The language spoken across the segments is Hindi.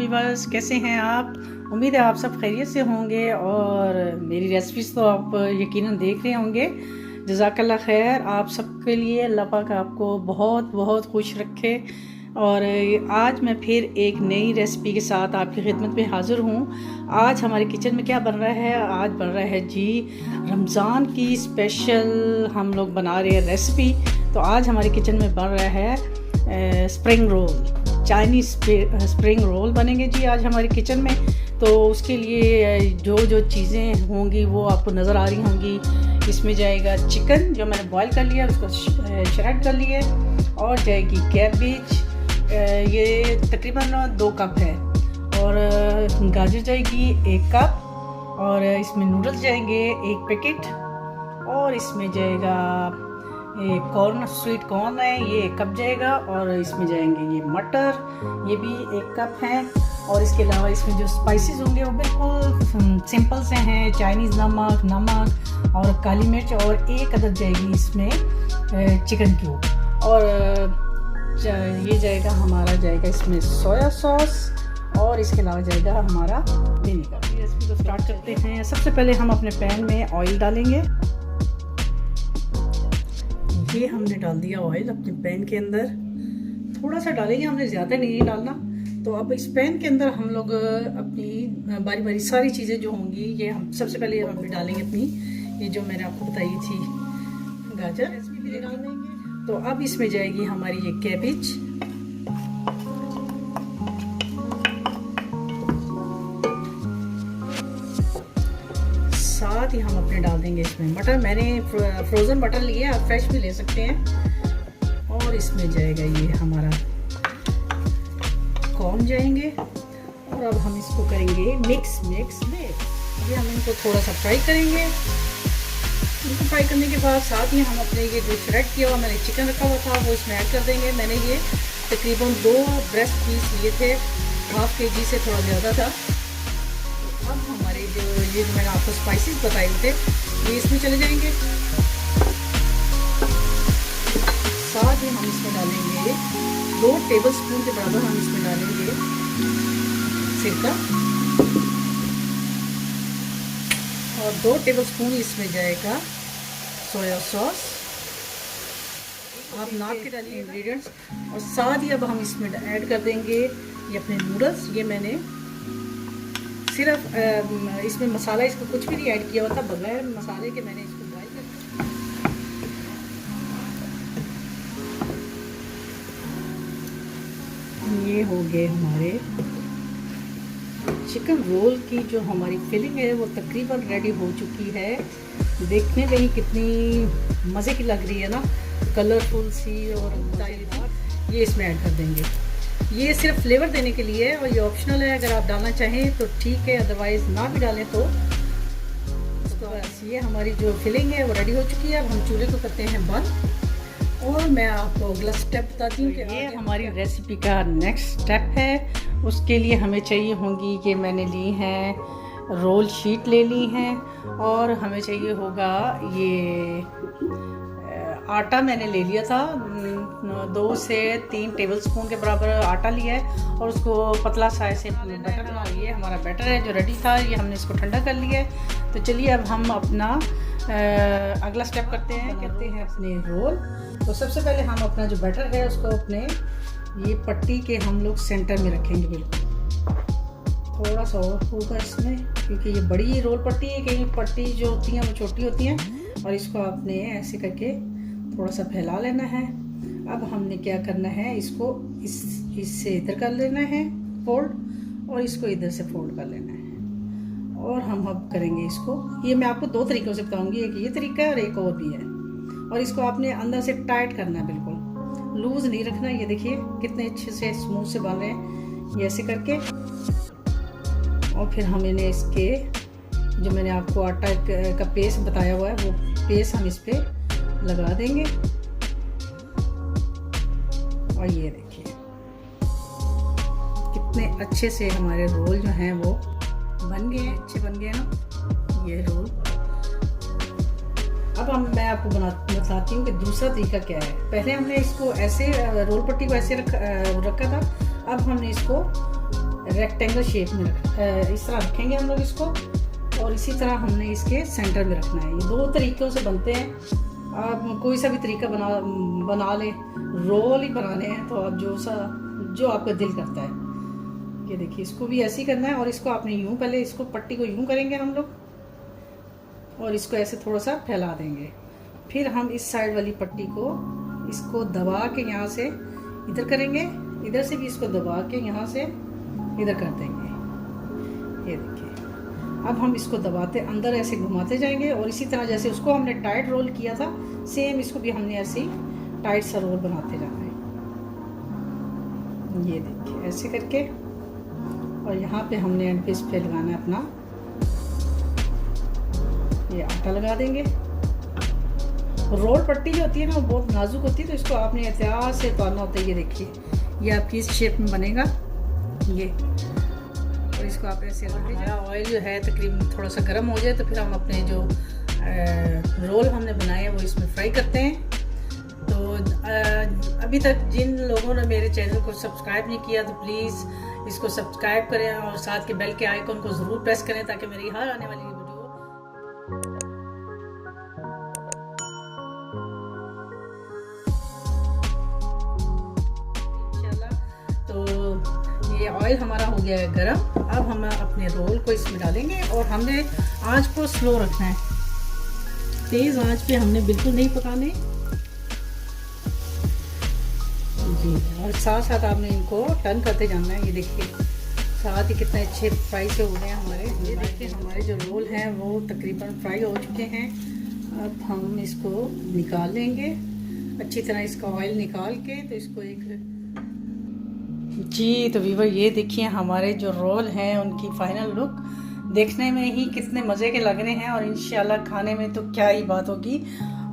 वीवर्स, कैसे हैं आप? उम्मीद है आप सब खैरियत से होंगे और मेरी रेसिपीज़ तो आप यकीनन देख रहे होंगे। जज़ाकल्लाह खैर। आप सबके लिए अल्लाह पाक आपको बहुत बहुत खुश रखे। और आज मैं फिर एक नई रेसिपी के साथ आपकी खिदमत में हाज़िर हूँ। आज हमारे किचन में क्या बन रहा है? आज बन रहा है जी रमज़ान की स्पेशल हम लोग बना रहे हैं रेसिपी। तो आज हमारे किचन में बन रहा है spring roll, Chinese spring roll बनेंगे जी आज हमारे किचन में। तो उसके लिए जो जो चीज़ें होंगी वो आपको नज़र आ रही होंगी। इसमें जाएगा चिकन जो मैंने बॉईल कर लिया, उसको श्रेड कर लिए, और जाएगी कैबेज, ये तकरीबन 2 कप है, और गाजर जाएगी 1 कप, और इसमें नूडल्स जाएंगे 1 पैकेट, और इसमें जाएगा कॉर्न, स्वीट कॉर्न है, ये 1 कप जाएगा, और इसमें जाएंगे ये मटर, ये भी 1 कप है। और इसके अलावा इसमें जो स्पाइसेस होंगे वो बिल्कुल सिंपल से हैं, चाइनीज़ नमक और काली मिर्च, और 1 अदद जाएगी इसमें चिकन क्यूब, और ये जाएगा हमारा जाएगा इसमें सोया सॉस, और इसके अलावा जाएगा हमारा विनेगर। रेसिपी को स्टार्ट करते हैं। सबसे पहले हम अपने पैन में ऑयल डालेंगे। ये हमने डाल दिया ऑयल अपने पैन के अंदर, थोड़ा सा डालेंगे, हमने ज़्यादा नहीं डालना। तो अब इस पैन के अंदर हम लोग अपनी बारी बारी सारी चीज़ें जो होंगी ये हम सबसे पहले हम डालेंगे अपनी, ये जो मैंने आपको बताई थी गाजर, इसमें भी डाल देंगे। तो अब इसमें जाएगी हमारी ये कैबेज, साथ ही हम अपने डाल देंगे इसमें मटर। मैंने फ्रोज़न मटर लिया, आप फ्रेश भी ले सकते हैं। और इसमें जाएगा ये हमारा कॉर्न जाएंगे, और अब हम इसको करेंगे मिक्स में। अभी हम इनको थोड़ा सा फ्राई करेंगे। इनको फ्राई करने के बाद साथ ही हम अपने ये जो श्रेड किया हुआ मैंने चिकन रखा हुआ था वो इसमें ऐड कर देंगे। मैंने ये तकरीबन 2 ब्रेस्ट पीस लिए थे, 1/2 kg से थोड़ा ज़्यादा था। तो अब हमारे ये जो मैंने आपको स्पाइसेस बताए थे ये इसमें चले जाएंगे। साथ ही हम इसमें डालेंगे 2 टेबलस्पून के बराबर हम इसमें डालेंगे सिरका, और 2 टेबलस्पून इसमें जाएगा सोया सॉस। आप नाप के डालिए इंग्रेडिएंट्स। और साथ ही अब हम इसमें ऐड कर देंगे ये अपने नूडल्स। ये मैंने सिर्फ इसमें मसाला इसको कुछ भी नहीं ऐड किया हुआ था, बगैर मसाले के मैंने इसको बॉईल कर। ये हो गए हमारे चिकन रोल की जो हमारी फिलिंग है वो तकरीबन रेडी हो चुकी है। देखने में ही कितनी मज़े की लग रही है ना, कलरफुल सी, और ये इसमें ऐड कर देंगे। ये सिर्फ फ्लेवर देने के लिए है और ये ऑप्शनल है, अगर आप डालना चाहें तो ठीक है, अदरवाइज़ ना भी डालें तो बस। ये हमारी जो फिलिंग है वो रेडी हो चुकी है। अब हम चूल्हे को करते हैं बंद, और मैं आपको अगला स्टेप बताती हूँ कि ये हमारी रेसिपी का नेक्स्ट स्टेप है। उसके लिए हमें चाहिए होंगी कि मैंने ली हैं रोल शीट ले ली हैं, और हमें चाहिए होगा ये आटा मैंने ले लिया था, 2 से 3 टेबलस्पून के बराबर आटा लिया है, और उसको पतला सा ऐसे बैटर बना। ये हमारा बैटर है जो रेडी था, ये हमने इसको ठंडा कर लिया है। तो चलिए अब हम अपना अगला स्टेप करते हैं अपने रोल। तो सबसे पहले हम अपना जो बैटर है उसको अपने ये पट्टी के हम लोग सेंटर में रखेंगे। बिल्कुल थोड़ा सा और होगा इसमें, क्योंकि ये बड़ी रोल पट्टी है, कहीं पट्टी जो होती हैं वो छोटी होती हैं। और इसको आपने ऐसे करके थोड़ा सा फैला लेना है। अब हमने क्या करना है, इसको इससे इधर कर लेना है फोल्ड, और इसको इधर से फोल्ड कर लेना है। और हम अब करेंगे इसको, ये मैं आपको 2 तरीक़ों से बताऊंगी, एक ये तरीका है और एक और भी है। और इसको आपने अंदर से टाइट करना है, बिल्कुल लूज़ नहीं रखना। ये देखिए कितने अच्छे से स्मूथ से बन रहे हैं, ये ऐसे करके। और फिर हम इन्हें इसके जो मैंने आपको आटा का पेस्ट बताया हुआ है वो पेस्ट हम इस पर लगा देंगे। और ये देखिए कितने अच्छे से हमारे रोल जो हैं वो बन गए, अच्छे बन गए ना ये रोल। अब मैं आपको बताती हूँ कि दूसरा तरीका क्या है। पहले हमने इसको ऐसे रोल पट्टी को ऐसे रखा था, अब हमने इसको रेक्टेंगल शेप में इस तरह रखेंगे हम लोग इसको, और इसी तरह हमने इसके सेंटर में रखना है। ये 2 तरीक़ों से बनते हैं, आप कोई सा भी तरीका बना लें। रोल ही बनाने हैं तो आप जो आपका दिल करता है। ये देखिए, इसको भी ऐसे ही करना है, और इसको आपने यूँ पहले इसको पट्टी को यूँ करेंगे हम लोग, और इसको ऐसे थोड़ा सा फैला देंगे। फिर हम इस साइड वाली पट्टी को इसको दबा के यहाँ से इधर करेंगे, इधर से भी इसको दबा के यहाँ से इधर कर देंगे। ये देखिए, अब हम इसको दबाते अंदर ऐसे घुमाते जाएंगे, और इसी तरह जैसे उसको हमने टाइट रोल किया था, सेम इसको भी हमने ऐसे ही टाइट सा रोल बनाते जाना है। ये देखिए, ऐसे करके, और यहाँ पे हमने एंड पे इस पे लगाना है अपना ये आटा लगा देंगे। रोल पट्टी जो होती है ना, वो बहुत नाजुक होती है, तो इसको आपने एहतियात से उतारना होता है। ये देखिए, ये आपकी इस शेप में बनेगा ये, और इसको आप ऐसे रख दीजिए। ऑयल जो है तकरीबन थोड़ा सा गर्म हो जाए तो फिर हम अपने जो रोल हमने बनाए हैं वो इसमें फ्राई करते हैं। तो अभी तक जिन लोगों ने मेरे चैनल को सब्सक्राइब नहीं किया तो प्लीज़ इसको सब्सक्राइब करें, और साथ के बेल के आइकन को ज़रूर प्रेस करें ताकि मेरी हर आने वाली वीडियो ये ऑयल हमारा हो गया है गरम। अब हम अपने रोल को इसमें डालेंगे, और हमने आंच को स्लो रखना है, तेज़ आंच पे हमने बिल्कुल नहीं पकाने जी। और साथ साथ आपने इनको टर्न करते जाना है। ये देखिए, साथ ही कितने अच्छे फ्राई से हो गए हैं हमारे। ये देखिए, हमारे जो रोल हैं वो तकरीबन फ्राई हो चुके हैं। अब हम इसको निकाल लेंगे अच्छी तरह, इसका ऑयल निकाल के, तो इसको एक जी। तो व्यूअर, ये देखिए हमारे जो रोल हैं उनकी फाइनल लुक देखने में ही कितने मज़े के लग रहे हैं, और इंशाल्लाह खाने में तो क्या ही बात होगी।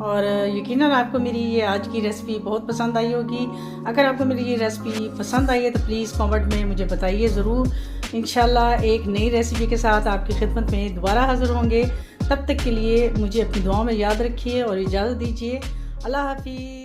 और यकीनन आपको मेरी ये आज की रेसिपी बहुत पसंद आई होगी। अगर आपको मेरी ये रेसिपी पसंद आई है तो प्लीज़ कमेंट में मुझे बताइए ज़रूर। इंशाल्लाह एक नई रेसिपी के साथ आपकी खिदमत में दोबारा हाज़िर होंगे। तब तक के लिए मुझे अपनी दुआओं में याद रखिए और इजाज़त दीजिए। अल्लाह हाफिज़।